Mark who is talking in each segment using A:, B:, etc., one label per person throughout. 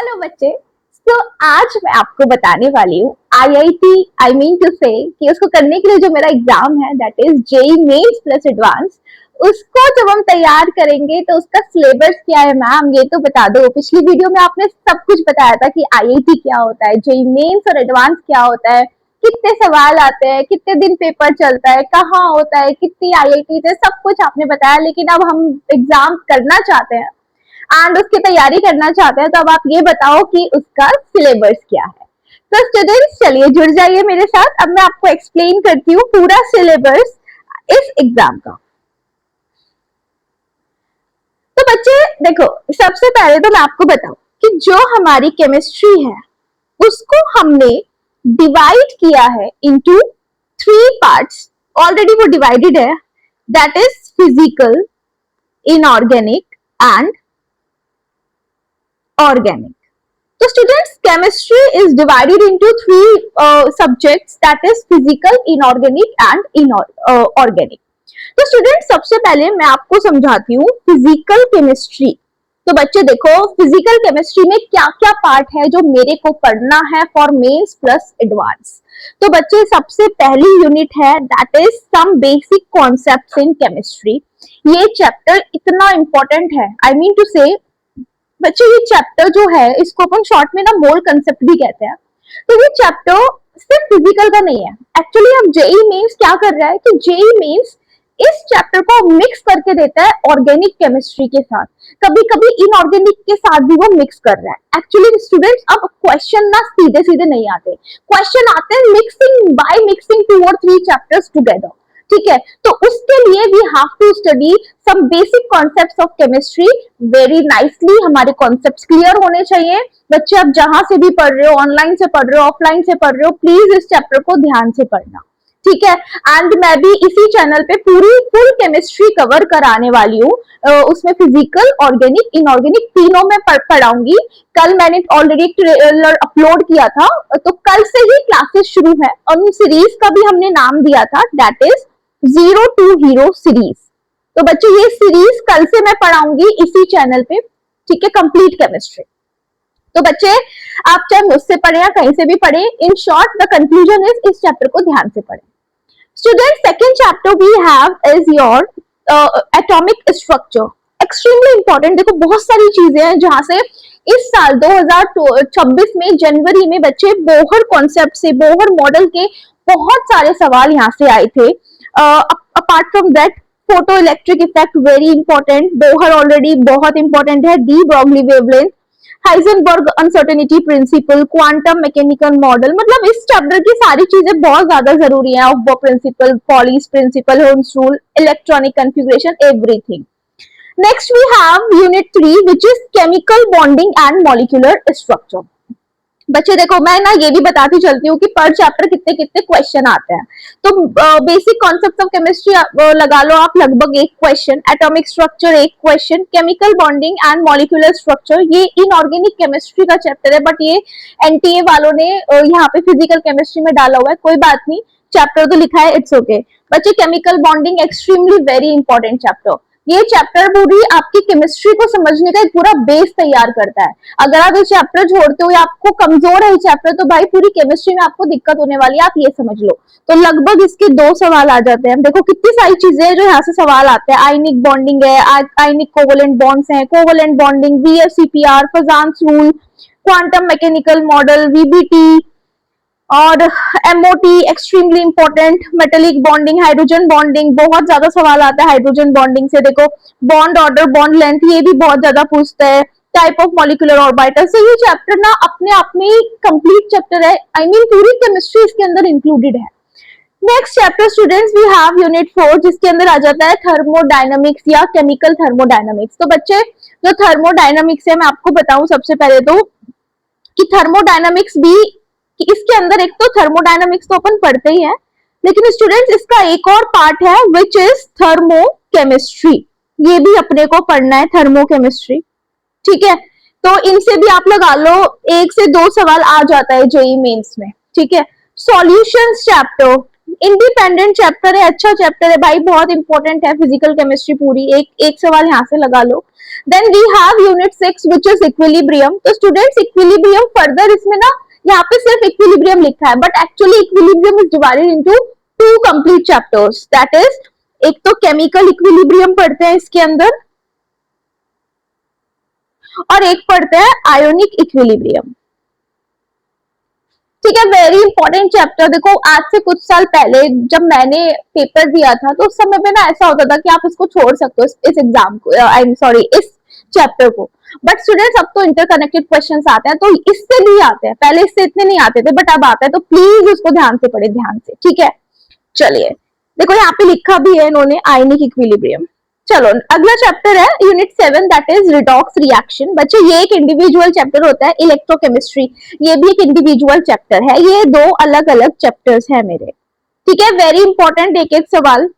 A: Hello बच्चे। तो आज मैं आपको बताने वाली हूँ आईआईटी आई मीन टू से कि उसको करने के लिए जो मेरा एग्जाम है that is JEE mains plus advance, उसको जब हम तैयार करेंगे तो उसका सिलेबस क्या है मैम ये तो बता दो। पिछली वीडियो में आपने सब कुछ बताया था कि आईआईटी क्या होता है, जेई मेंस और एडवांस क्या होता है, कितने सवाल आते हैं, कितने दिन पेपर चलता है, कहाँ होता है, कितनी आईआईटी है, सब कुछ आपने बताया। लेकिन अब हम एग्जाम करना चाहते हैं एंड उसकी तैयारी करना चाहते हैं, तो अब आप ये बताओ कि उसका सिलेबस क्या है। तो स्टूडेंट्स चलिए जुड़ जाइए मेरे साथ। अब मैं आपको एक्सप्लेन करती हूँ पूरा सिलेबस इस एग्जाम का। तो बच्चे देखो, सबसे पहले तो मैं आपको बताऊं कि जो हमारी केमिस्ट्री है उसको हमने डिवाइड किया है इनटू 3 पार्ट्स। ऑलरेडी वो डिवाइडेड है, that is physical, inorganic and organic. So students, chemistry is divided into 3 subjects, that is physical, inorganic and organic. तो स्टूडेंट सबसे पहले मैं आपको समझाती हूँ फिजिकल केमिस्ट्री। तो बच्चे देखो, फिजिकल केमिस्ट्री में क्या क्या पार्ट है जो मेरे को पढ़ना है फॉर मेंस प्लस एडवांस। तो बच्चे सबसे पहली यूनिट है that is some basic concepts in chemistry. ये चैप्टर इतना इंपॉर्टेंट है, आई मीन टू से बच्चे ये चैप्टर जो है इसको अपन शॉर्ट में ना मोल कंसेप्ट भी कहते हैं। तो ये चैप्टर सिर्फ फिजिकल का नहीं है। एक्चुअली अब जेई मेंस क्या कर रहा है कि जेई मेंस इस चैप्टर को मिक्स करके देता है ऑर्गेनिक केमिस्ट्री के साथ, कभी कभी इनऑर्गेनिक के साथ भी वो मिक्स कर रहा है। एक्चुअली स्टूडेंट्स अब क्वेश्चन ना सीधे सीधे नहीं आते, क्वेश्चन आते हैं मिक्सिंग बाय मिक्सिंग 2 और 3 चैप्टर्स टुगेदर। ठीक है, तो उसके लिए we have to study some basic concepts of chemistry very nicely. हमारे कॉन्सेप्ट्स क्लियर होने चाहिए। बच्चे आप जहां से भी पढ़ रहे हो, ऑनलाइन से पढ़ रहे हो, ऑफलाइन से पढ़ रहे हो, प्लीज इस चैप्टर को ध्यान से पढ़ना। ठीक है, एंड मैं भी इसी चैनल पे पूरी फुल केमिस्ट्री कवर कराने वाली हूँ। उसमें फिजिकल, ऑर्गेनिक, इनऑर्गेनिक तीनों में पढ़ाऊंगी। कल मैंने ऑलरेडी ट्रेलर अपलोड किया था, तो कल से ही क्लासेस शुरू है और उन सीरीज का भी हमने नाम दिया था, that is 0 to hero series. तो बच्चों ये सीरीज कल से मैं पढ़ाऊंगी इसी चैनल पे। ठीक है, कंप्लीट केमिस्ट्री। तो बच्चे आप चाहे मुझसे पढ़े या कहीं से भी पढ़े, in short the conclusion is इस चैप्टर को ध्यान से पढ़ें। Student second chapter we have is your atomic structure. Extremely important. देखो बहुत सारी चीजें हैं जहां से इस साल 2026 में जनवरी में बच्चे बोहर कॉन्सेप्ट से, बोहर मॉडल के बहुत सारे सवाल यहाँ से आए थे। Apart from that photo electric effect very important, Bohr already बहुत इंपॉर्टेंट है, de Broglie wavelength, Heisenberg uncertainty principle, quantum mechanical model. मतलब इस चैप्टर की सारी चीजें बहुत ज्यादा जरूरी है। Aufbau principle, Pauli's principle, Hund's rule, electronic configuration, everything. Next we have unit 3 which is chemical bonding and molecular structure. बच्चे देखो मैं ना ये भी बताती चलती हूँ कि पर चैप्टर कितने कितने क्वेश्चन आते हैं। तो बेसिक कॉन्सेप्ट ऑफ केमिस्ट्री लगा लो आप, लगभग 1 question, atomic structure 1 question, chemical bonding and molecular structure ये इनऑर्गेनिक केमिस्ट्री का चैप्टर है, बट ये एनटीए वालों ने यहाँ पे फिजिकल केमिस्ट्री में डाला हुआ है। कोई बात नहीं, चैप्टर तो लिखा है, इट्स ओके। बच्चे chemical bonding extremely very important chapter. ये चैप्टर पूरी आपकी केमिस्ट्री को समझने का एक पूरा बेस तैयार करता है। अगर आप ये चैप्टर छोड़ते हो या आपको कमजोर है ये चैप्टर, तो भाई पूरी केमिस्ट्री में आपको दिक्कत होने वाली है, आप ये समझ लो। तो लगभग इसके 2 सवाल आ जाते हैं। देखो कितनी सारी चीजें हैं जो यहाँ से सवाल आते हैं। आयनिक बॉन्डिंग है, आयनिक कोवलेंट बॉन्ड्स हैं, covalent bonding, VFCPR, फजान्स rule, quantum mechanical model, VBT और MOT extremely important, metallic bonding, hydrogen bonding, बहुत ज्यादा सवाल आता है हाइड्रोजन बॉन्डिंग से। देखो बॉन्ड ऑर्डर, बॉन्ड लेंथ, ये भी बहुत ज्यादा पूछता है। Type of molecular orbital. तो ये चैप्टर ना अपने आप में कंप्लीट चैप्टर है, आई मीन पूरी केमिस्ट्री इसके अंदर इंक्लूडेड है। Next chapter students we have unit 4 जिसके अंदर आ जाता है थर्मोडायनामिक्स या केमिकल थर्मोडायनामिक्स। तो बच्चे जो थर्मोडायनामिक्स है मैं आपको बताऊं सबसे पहले तो कि थर्मोडायनामिक्स भी कि इसके अंदर एक तो थर्मोडायनामिक्स तो अपन पढ़ते ही हैं, लेकिन स्टूडेंट्स इसका एक और पार्ट है विच इज थर्मोकेमिस्ट्री। ये भी अपने को पढ़ना है, थर्मोकेमिस्ट्री। ठीक है, तो इनसे भी आप लगा लो 1 से 2 सवाल आ जाता है जेई मेंस में। ठीक है, सॉल्यूशंस चैप्टर इंडिपेंडेंट चैप्टर है, अच्छा चैप्टर है भाई, बहुत इंपॉर्टेंट है फिजिकल केमिस्ट्री पूरी। एक एक सवाल यहाँ से लगा लो। Then we have unit 6 which is equilibrium. तो स्टूडेंट्स इक्विलिब्रियम फर्दर इसमें ना यहाँ पे सिर्फ इक्विलिब्रियम लिखा है, but actually equilibrium is divided into two complete chapters, that is एक तो केमिकल इक्विलिब्रियम पढ़ते हैं इसके अंदर, और एक पढ़ते हैं आयोनिक इक्विलिब्रियम। ठीक है, वेरी इंपॉर्टेंट चैप्टर। देखो आज से कुछ साल पहले जब मैंने पेपर दिया था तो उस समय पे ना ऐसा होता था कि आप इसको छोड़ सकते हो, इस एग्जाम को, आई एम सॉरी, इस चैप्टर को। बट स्टूडेंट्स अब तो इंटरकनेक्टेड क्वेश्चंस आते हैं, तो इससे भी आते हैं, पहले इससे इतने नहीं आते थे बट अब आते हैं, तो प्लीज उसको ध्यान से पढ़े, ध्यान से, ठीक है। चलिए देखो यहाँ पे लिखा भी है इन्होंने आयनिक इक्विलिब्रियम। चलो अगला चैप्टर है unit 7 that is redox reaction. बच्चे ये एक इंडिविजुअल चैप्टर होता है, इलेक्ट्रोकेमिस्ट्री ये भी एक इंडिविजुअल चैप्टर है, ये दो अलग अलग चैप्टर्स है मेरे, ठीक है, वेरी इंपॉर्टेंट, एक एक सवाल।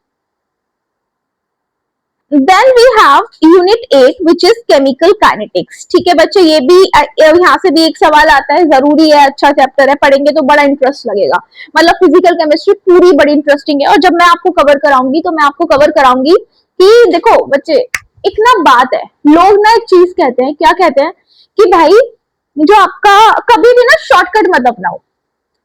A: Then we have unit 8 which is chemical kinetics. ठीक है बच्चे, ये भी यहाँ से भी एक सवाल आता है, जरूरी है, अच्छा चैप्टर है, पढ़ेंगे तो बड़ा इंटरेस्ट लगेगा। मतलब फिजिकल केमिस्ट्री पूरी बड़ी इंटरेस्टिंग है, और जब मैं आपको कवर कराऊंगी तो मैं आपको कवर कराऊंगी कि देखो बच्चे, एक ना बात है, लोग ना एक चीज कहते हैं, क्या कहते हैं कि भाई जो आपका कभी भी ना शॉर्टकट मत अपनाओ,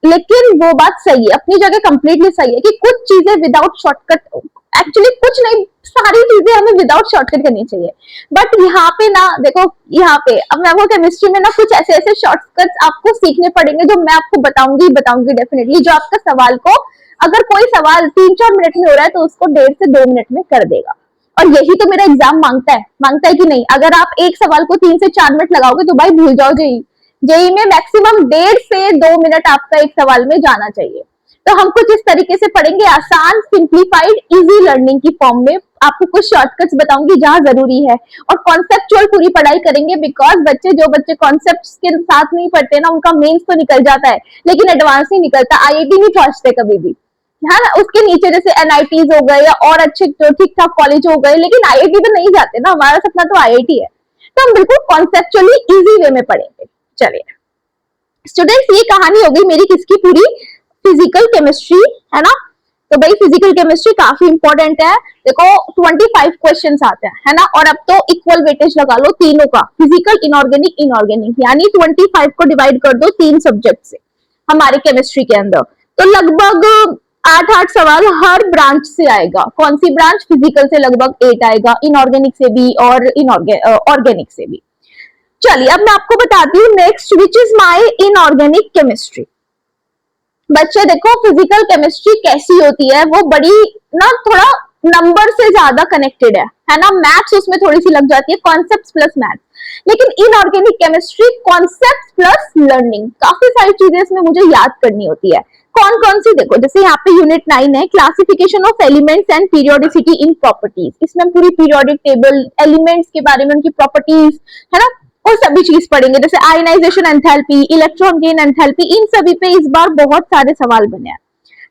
A: लेकिन वो बात सही है, अपनी जगह कंप्लीटली सही है कि कुछ चीजें विदाउट शॉर्टकट, एक्चुअली कुछ नहीं, सारी चीजें हमें विदाउट शॉर्टकट करनी चाहिए। बट यहाँ पे ना देखो, यहाँ पे अब मैं वो केमिस्ट्री में ना कुछ ऐसे ऐसे शॉर्टकट्स आपको सीखने पड़ेंगे जो मैं आपको बताऊंगी बताऊंगी डेफिनेटली, जो आपका सवाल को, अगर कोई सवाल 3-4 मिनट में हो रहा है तो उसको 1.5 से 2 मिनट में कर देगा। और यही तो मेरा एग्जाम मांगता है कि नहीं। अगर आप एक सवाल को 3 से 4 मिनट लगाओगे तो भाई भूल जाओ जेई। जेई में मैक्सिमम 1.5 से 2 मिनट आपका एक सवाल में जाना चाहिए। तो हम कुछ इस तरीके से पढ़ेंगे, आसान, सिंप्लीफाइड, इजी लर्निंग की फॉर्म में आपको कुछ शॉर्टकट्स बताऊंगी जहां जरूरी है, और कॉन्सेप्चुअल पूरी पढ़ाई करेंगे, बिकॉज जो बच्चे कॉन्सेप्ट्स के साथ नहीं पढ़ते ना, उनका मेंस तो निकल जाता है लेकिन एडवांस नहीं निकलता, आईआईटी नहीं पहुंचते कभी भी, है ना। उसके नीचे जैसे एनआईटीज हो गए या और अच्छे ठीक ठाक कॉलेज हो गए, लेकिन आईआईटी तो नहीं जाते ना, हमारा सपना तो आईआईटी है। तो हम बिल्कुल कॉन्सेप्चुअली इजी वे में पढ़ेंगे। चलिए स्टूडेंट्स, ये कहानी हो गई मेरी किसकी, पूरी फिजिकल केमिस्ट्री, है ना। तो भाई फिजिकल केमिस्ट्री काफी इंपॉर्टेंट है। देखो 25 क्वेश्चंस आते हैं, है ना, और अब तो इक्वल वेटेज लगा लो तीनों का, फिजिकल, इनऑर्गेनिक, इनऑर्गेनिक, यानी 25 को डिवाइड कर दो 3 सब्जेक्ट से हमारे केमिस्ट्री के अंदर, तो लगभग 8-8 सवाल हर ब्रांच से आएगा। कौन सी ब्रांच, फिजिकल से लगभग 8 आएगा, इनऑर्गेनिक से भी और ऑर्गेनिक से भी। चलिए अब मैं आपको बताती हूँ next which is my inorganic chemistry. बच्चे देखो फिजिकल केमिस्ट्री कैसी होती है, वो बड़ी ना थोड़ा नंबर से ज्यादा कनेक्टेड है ना, मैथ्स उसमें थोड़ी सी लग जाती है, कॉन्सेप्ट्स प्लस मैथ्स। लेकिन inorganic chemistry concepts plus learning, काफी सारी चीजें इसमें मुझे याद करनी होती है। कौन कौन सी, देखो जैसे यहाँ पे यूनिट 9 है, classification of elements and periodicity in properties. इसमें पूरी पीरियोडिक टेबल, एलिमेंट्स के बारे में, उनकी प्रॉपर्टीज, है ना, वो सभी चीज पढ़ेंगे, जैसे ionisation enthalpy, electron gain enthalpy, इन सभी पे इस बार बहुत सारे सवाल बने हैं।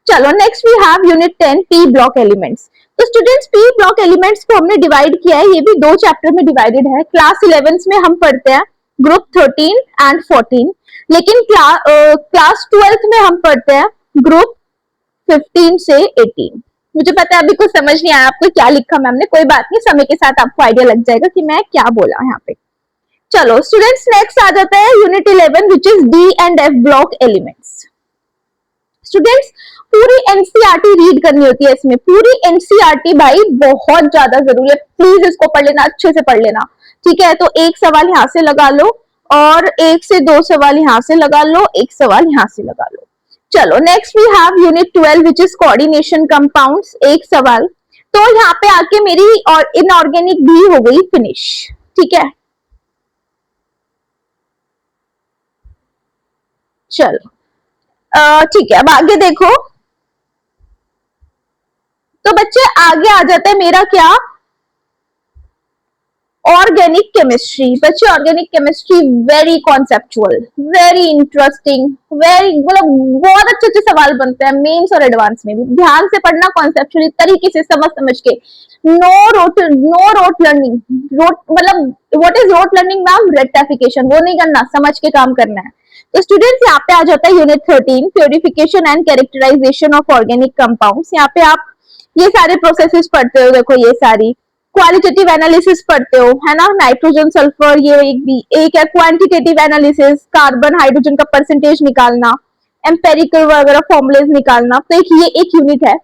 A: चलो next we have unit 10 P block elements. तो स्टूडेंट्स पी ब्लॉक एलिमेंट्स को हमने डिवाइड किया है, ये भी 2 चैप्टर में डिवाइडेड है। क्लास 11 में हम पढ़ते हैं ग्रुप 13 एंड 14, लेकिन क्लास 12 में हम पढ़ते हैं ग्रुप 15 से 18। मुझे पता है अभी कुछ समझ नहीं आया आपको क्या लिखा मैम ने, कोई बात नहीं, समय के साथ आपको आइडिया लग जाएगा कि मैं क्या बोला यहाँ पे। चलो स्टूडेंट्स नेक्स्ट आ जाता है unit 11 which is D and F block elements. Students पूरी एनसीईआरटी रीड करनी होती है इसमें, पूरी एनसीईआरटी भाई बहुत ज्यादा जरूरी है, प्लीज इसको पढ़ लेना, अच्छे से पढ़ लेना, ठीक है। तो एक सवाल यहाँ से लगा लो, और 1 से 2 सवाल यहाँ से लगा लो, एक सवाल यहाँ से लगा लो। चलो next we have unit 12 which is coordination compounds, एक सवाल। तो यहाँ पे आके मेरी और इनऑर्गेनिक भी हो गई फिनिश, ठीक है। चलो ठीक है, अब आगे देखो। तो बच्चे आगे आ जाता है मेरा क्या, ऑर्गेनिक केमिस्ट्री। बच्चे organic chemistry very conceptual, very interesting, very, मतलब बहुत अच्छे अच्छे सवाल बनते हैं मेंस और एडवांस में भी। ध्यान से पढ़ना, कॉन्सेप्चुअली तरीके से समझ समझ के, नो रोट लर्निंग। रोट मतलब what is rote learning ma'am, rectification, वो नहीं करना, समझ के काम करना है। तो स्टूडेंट्स यहाँ पे आ जाता है unit 13 purification and characterisation of organic compounds. यहाँ पे आप ये सारे प्रोसेसेस पढ़ते हो, देखो ये सारी क्वालिटेटिव एनालिसिस पढ़ते हो, है ना, नाइट्रोजन सल्फर ये एक है क्वांटिटेटिव एनालिसिस, कार्बन हाइड्रोजन का परसेंटेज निकालना, एम्पेरिकल वगैरह फॉर्मुलेज निकालना, तो ये एक यूनिट है।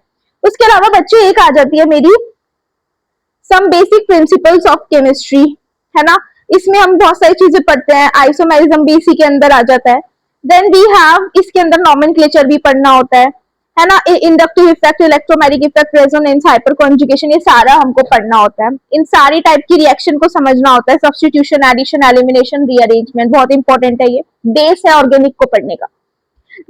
A: उसके अलावा बच्चे एक आ जाती है मेरी some basic principles of chemistry, है ना, इसमें हम बहुत सारी चीजें पढ़ते हैं, आइसोमेरिज्म भी इसी के अंदर आ जाता है। देन वी हैव इसके अंदर नॉमेनक्लेचर भी पढ़ना होता है ना, inductive effect, electromagnetic effect, resonance, hyper conjugation, ये सारा हमको पढ़ना होता है। इन सारी टाइप की रिएक्शन को समझना होता है, सब्स्टिट्यूशन, एडिशन, एलिमिनेशन, रीअरेंजमेंट, बहुत इंपॉर्टेंट है, ये बेस है ऑर्गेनिक को पढ़ने का।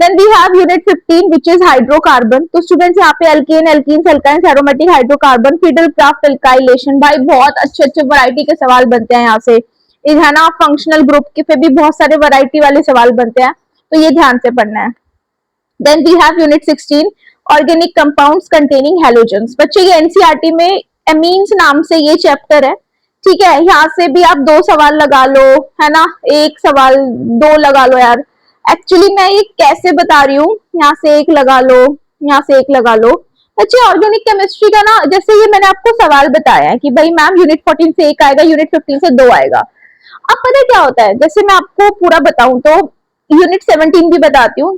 A: Then we have unit 15 which is hydrocarbon। तो स्टूडेंट्स यहाँ पे alkane, alkenes, alkynes, aromatic, hydrocarbon, Friedel Crafts, alkylation, भाई बहुत अच्छे अच्छे वैरायटी के सवाल बनते हैं यहाँ से, है ना, फंक्शनल ग्रुप के पे भी बहुत सारे वैरायटी वाले सवाल बनते हैं, तो ये ध्यान से पढ़ना है। Then we have unit 16 organic compounds containing halogens. बच्चे ये एनसीईआरटी में एमीन्स नाम से ये चैप्टर है, ठीक है, यहाँ से भी आप 2 सवाल लगा लो, है ना, एक सवाल 2 लगा लो यार, एक्चुअली मैं ये कैसे बता रही हूँ, यहाँ से एक लगा लो, यहाँ से एक लगा लो। अच्छा, ऑर्गेनिक केमिस्ट्री का ना, जैसे ये मैंने आपको सवाल बताया है कि भाई मैम यूनिट 14 से 1 आएगा, यूनिट 15 से 2 आएगा। अब पता है क्या होता है, जैसे मैं आपको पूरा बताऊं तो यूनिट 17 भी बताती हूँ,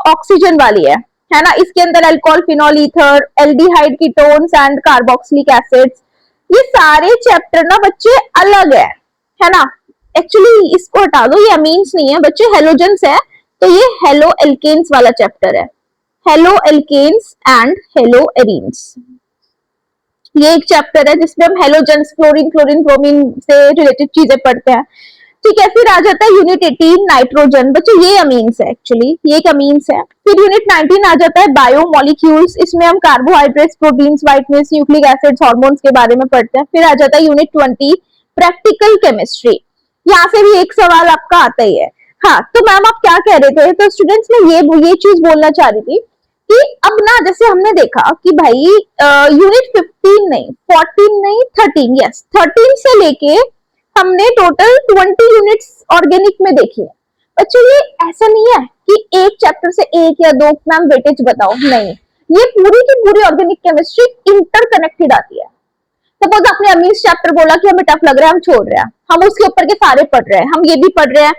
A: ऑक्सीजन वाली है ना, इसके अंदर alcohol, phenol, ether, aldehyde, ketones and carboxylic acids, ये सारे चैप्टर ना बच्चे अलग है ना, एक्चुअली इसको हटा दो, ये अमीन्स नहीं है बच्चे, हेलोजेंस है, तो ये हेलो एल्केन्स वाला चैप्टर है, haloalkanes and haloarenes, ये एक चैप्टर है जिसमें हम हेलोजेंस, क्लोरीन, क्लोरीन, ब्रोमीन से रिलेटेड चीजें पढ़ते हैं, ठीक है। फिर आ जाता है यूनिट 18 नाइट्रोजन, बच्चे ये अमीन्स है, एक्चुअली ये एक अमीन्स है। फिर यूनिट 19 आ जाता है बायोमोलिक्यूल्स, इसमें हम carbohydrates, proteins, vitamins, nucleic acids, hormones के बारे में पढ़ते हैं। फिर आ जाता है यूनिट 20 प्रैक्टिकल केमिस्ट्री, यहाँ से भी एक सवाल आपका आता ही है। हाँ, तो मैम आप क्या कह रहे थे, तो स्टूडेंट्स में ये चीज बोलना चाह रही थी कि अब ना जैसे हमने देखा कि भाई यूनिट 15 नहीं, 14 नहीं, 13, यस 13 से लेके हमने टोटल 20 यूनिट्स ऑर्गेनिक में देखी है। बच्चों ये ऐसा नहीं है कि एक चैप्टर से 1 या 2 मैम वेटेज बताओ, नहीं, ये पूरी की पूरी ऑर्गेनिक केमिस्ट्री इंटरकनेक्टेड आती है। सपोज आपने अमीन्स चैप्टर बोला कि हमें टफ लग रहा है, हम छोड़ रहे हैं, हम उसके ऊपर के सारे पढ़ रहे हैं, हम ये भी पढ़ रहे हैं,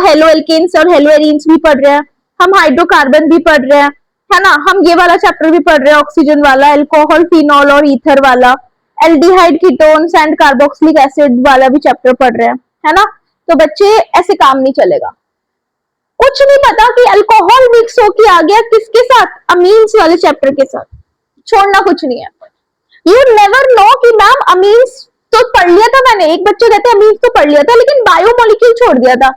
A: हेलो एल्केन्स और हेलो एरीन्स भी पढ़ रहे हैं, हम हाइड्रोकार्बन भी पढ़ रहे हैं, है ना, हम ये वाला चैप्टर भी पढ़ रहे हैं, ऑक्सीजन वाला, अल्कोहल, फिनॉल और ईथर वाला, aldehyde, ketones and carboxylic acid वाला भी चैप्टर पढ़ रहे हैं, है ना। तो बच्चे ऐसे काम नहीं चलेगा, कुछ नहीं पता कि अल्कोहल मिक्स होके आ गया किसके साथ, अमीन्स वाले चैप्टर के साथ, छोड़ना कुछ नहीं है। यू नेवर नो कि मैम अमीन्स तो पढ़ लिया था मैंने, एक बच्चे कहते हैं अमीन्स तो पढ़ लिया था लेकिन बायोमोलिक्यूल छोड़ दिया था,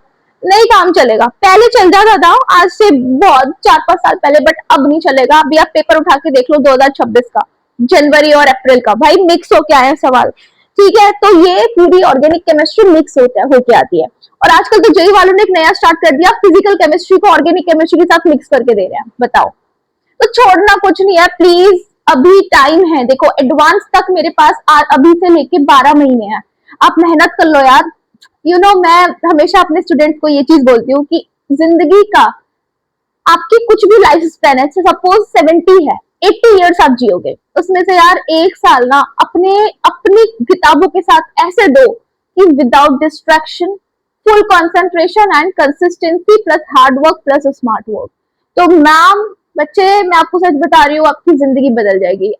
A: नहीं काम चलेगा। पहले चल जाता था, आज से बहुत 4-5 साल पहले, बट अब नहीं चलेगा। अभी आप पेपर उठा के देख लो 2026 का, जनवरी और अप्रैल का, भाई मिक्स होके आए हैं सवाल, ठीक है। तो ये पूरी ऑर्गेनिक केमिस्ट्री मिक्स होके आती है, और आजकल तो जेई वालों ने एक नया स्टार्ट कर दिया, फिजिकल केमिस्ट्री को ऑर्गेनिक केमिस्ट्री के साथ मिक्स करके दे रहे हैं, बताओ। तो छोड़ना कुछ नहीं है प्लीज, अभी टाइम है, देखो एडवांस तक मेरे पास अभी से लेके 12 महीने हैं, आप मेहनत कर लो यार। मैं हमेशा अपने स्टूडेंट्स को ये चीज बोलती हूँ कि जिंदगी का आपकी कुछ भी लाइफ स्पैन है, सपोज 70 है, 80 इयर्स आप जियोगे, उसमें से यार 1 साल ना अपनी किताबों के साथ ऐसे दो कि without distraction, full concentration and consistency plus hard work plus smart work. तो मैम बच्चे, मैं आपको सच बता रही हूँ, आपकी जिंदगी बदल जाएगी,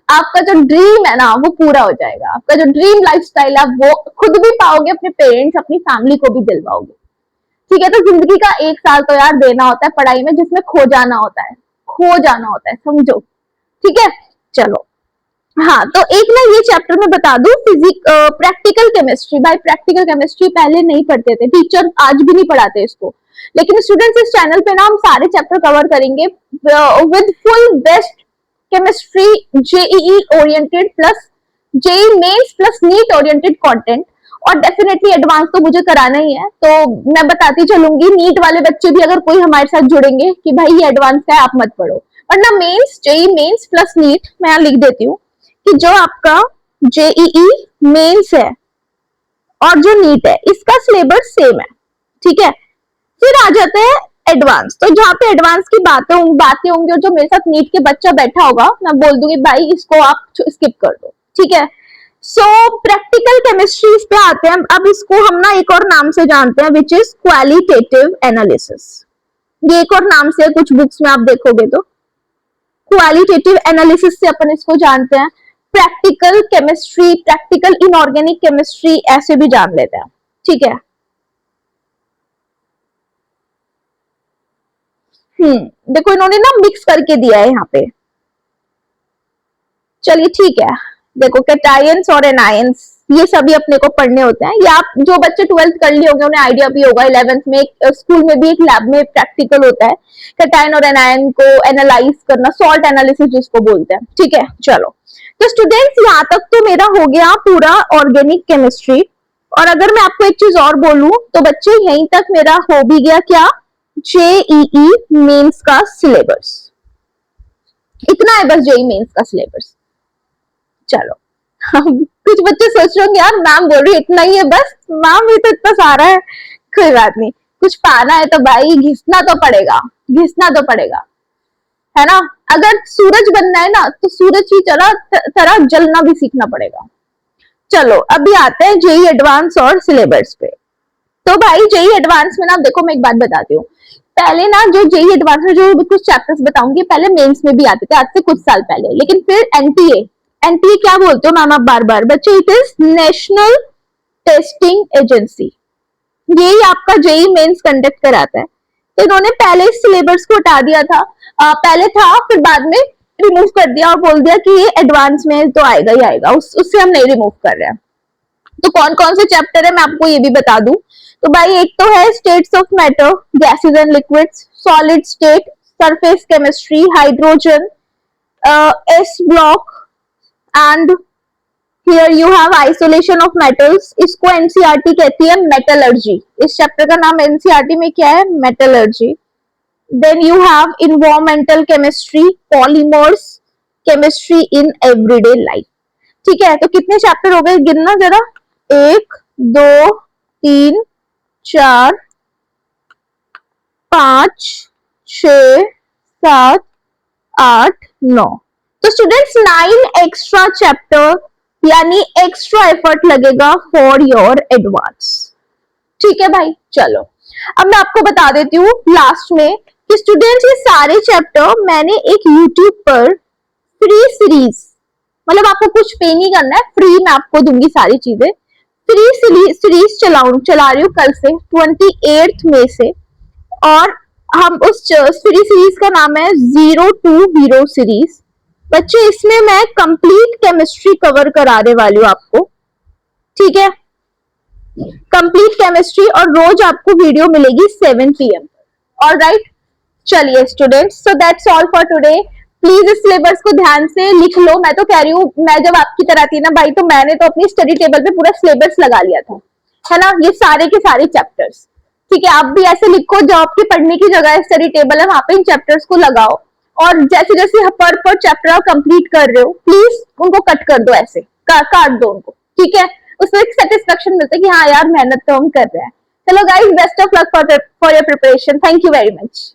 A: आपका जो ड्रीम है ना वो पूरा हो जाएगा, आपका जो ड्रीम लाइफस्टाइल है वो खुद भी पाओगे, अपने पेरेंट्स, अपनी फैमिली को भी दिलवाओगे, ठीक है। तो जिंदगी का 1 साल तो यार देना होता है पढ़ाई में, जिसमें खो जाना होता है, समझो, ठीक है। चलो, हाँ, तो एक ना ये चैप्टर में बता दूं, प्रैक्टिकल केमिस्ट्री, भाई प्रैक्टिकल केमिस्ट्री पहले नहीं पढ़ते थे, टीचर आज भी नहीं पढ़ाते इसको, लेकिन स्टूडेंट्स इस चैनल पे ना हम सारे चैप्टर कवर करेंगे with full best chemistry, JEE oriented plus JEE mains plus NEET oriented content, और डेफिनेटली एडवांस तो मुझे कराना ही है, तो मैं बताती चलूंगी। नीट वाले बच्चे भी अगर कोई हमारे साथ जुड़ेंगे कि भाई ये एडवांस है, आप मत पढ़ो, वरना mains, JEE mains plus NEET, मैं यहाँ लिख देती हूँ कि जो आपका जेईई मेंस है और जो नीट है, इसका सिलेबस सेम है, ठीक है। फिर आ जाते हैं एडवांस। तो जहाँ पे एडवांस की बातें होंगी और जो मेरे साथ नीट के बच्चा बैठा होगा मैं बोल दूंगी भाई इसको आप स्किप कर दो, ठीक है। सो प्रैक्टिकल केमिस्ट्री पे आते हैं। अब इसको हम ना एक और नाम से जानते हैं विच इज क्वालिटेटिव एनालिसिस। ये एक और नाम से कुछ बुक्स में आप देखोगे तो क्वालिटेटिव एनालिसिस से अपन इसको जानते हैं। Practical chemistry, practical inorganic chemistry ऐसे भी जान लेते हैं, ठीक है। देखो इन्होंने ना मिक्स करके दिया है यहाँ पे। चलिए ठीक है, देखो कैटायंस और एनायंस ये सभी अपने को पढ़ने होते हैं। या आप जो बच्चे 12th कर लिए होंगे उन्हें आइडिया भी होगा, 11th में स्कूल में भी एक लैब में प्रैक्टिकल होता है कैटायन और एनायन को एनालाइज करना, सॉल्ट एनालिसिस जिसको बोलते हैं, ठीक है। चलो तो स्टूडेंट्स यहाँ तक तो मेरा हो गया पूरा ऑर्गेनिक केमिस्ट्री। और अगर मैं आपको एक चीज और बोलूं तो बच्चे यहीं तक मेरा हो भी गया क्या, जेईई मेंस का सिलेबस। इतना है बस जेईई मेंस का सिलेबस। चलो कुछ बच्चे सोच रहे होंगे यार मैम बोल रही इतना ही है बस, मैम ये तो इतना सारा है। कोई बात नहीं, कुछ पाना है तो भाई घिसना तो पड़ेगा, घिसना तो पड़ेगा, है ना। अगर सूरज बनना है ना तो सूरज की तरह जलना भी सीखना पड़ेगा। चलो अभी आते हैं जेई एडवांस और सिलेबस पे। तो भाई जेई एडवांस में ना देखो मैं एक बात बताती हूँ। पहले ना जो जेई एडवांस में जो कुछ चैप्टर्स बताऊंगी पहले मेंस में भी आते थे आज से कुछ साल पहले, लेकिन फिर एनटीए, एनटीए क्या बोलते हो मैम आप बार बार बच्चे, it is national testing agency. यही आपका जेई मेंस कंडक्ट कराता है। तो इन्होंने पहले इस सिलेबस को हटा दिया था, पहले था फिर बाद में रिमूव कर दिया और बोल दिया कि ये एडवांस में तो आएगा ही आएगा, उससे हम नहीं रिमूव कर रहे हैं। तो कौन कौन से चैप्टर है मैं आपको ये भी बता दूं। तो भाई एक तो है states of matter, gases and liquids, solid state, surface chemistry, hydrogen, S block and here you have isolation of metals. इसको एनसीईआरटी कहती है मेटलर्जी। इस चैप्टर का नाम एनसीईआरटी में क्या है, metallurgy. Then you have environmental chemistry, polymers, chemistry in everyday life, ठीक है। तो कितने चैप्टर हो गए गिनना जरा, 1 2 3 4 5 6 7 8 9। तो स्टूडेंट्स 9 एक्स्ट्रा चैप्टर यानी एक्स्ट्रा एफर्ट लगेगा फॉर योर एडवांस, ठीक है भाई। चलो अब मैं आपको बता देती हूँ लास्ट में कि स्टूडेंट्स ये सारे चैप्टर मैंने एक यूट्यूब पर फ्री सीरीज, मतलब आपको कुछ पे नहीं करना है, फ्री में आपको दूंगी सारी चीजें। फ्री सीरीज चला रही हूँ कल से 28 मई से। और हम उस फ्री सीरीज का नाम है 0 to हीरो सीरीज। बच्चे इसमें मैं कंप्लीट केमिस्ट्री कवर कराने वाली हूँ आपको, ठीक है, कंप्लीट केमिस्ट्री। और रोज आपको वीडियो मिलेगी 7 PM। ऑलराइट, चलिए students, so that's all for today. Please इस सिलेबस को ध्यान से लिख लो। मैं तो कह रही हूँ मैं जब आपकी तरह थी ना भाई तो मैंने तो अपनी स्टडी टेबल पे पूरा सिलेबस लगा लिया था, है ना, ये सारे के सारे चैप्टर्स, ठीक है। आप भी ऐसे लिखो, जो आपकी पढ़ने की जगह स्टडी टेबल है वहां पे इन चैप्टर्स को लगाओ। और जैसे जैसे पर चैप्टर आप कंप्लीट कर रहे हो प्लीज उनको कट कर दो, ऐसे काट दो उनको, ठीक है। उसमें एक सेटिस्फेक्शन मिलता है कि हाँ यार मेहनत तो हम कर रहे हैं। चलो guys, best of luck for your preparation. Thank you very much.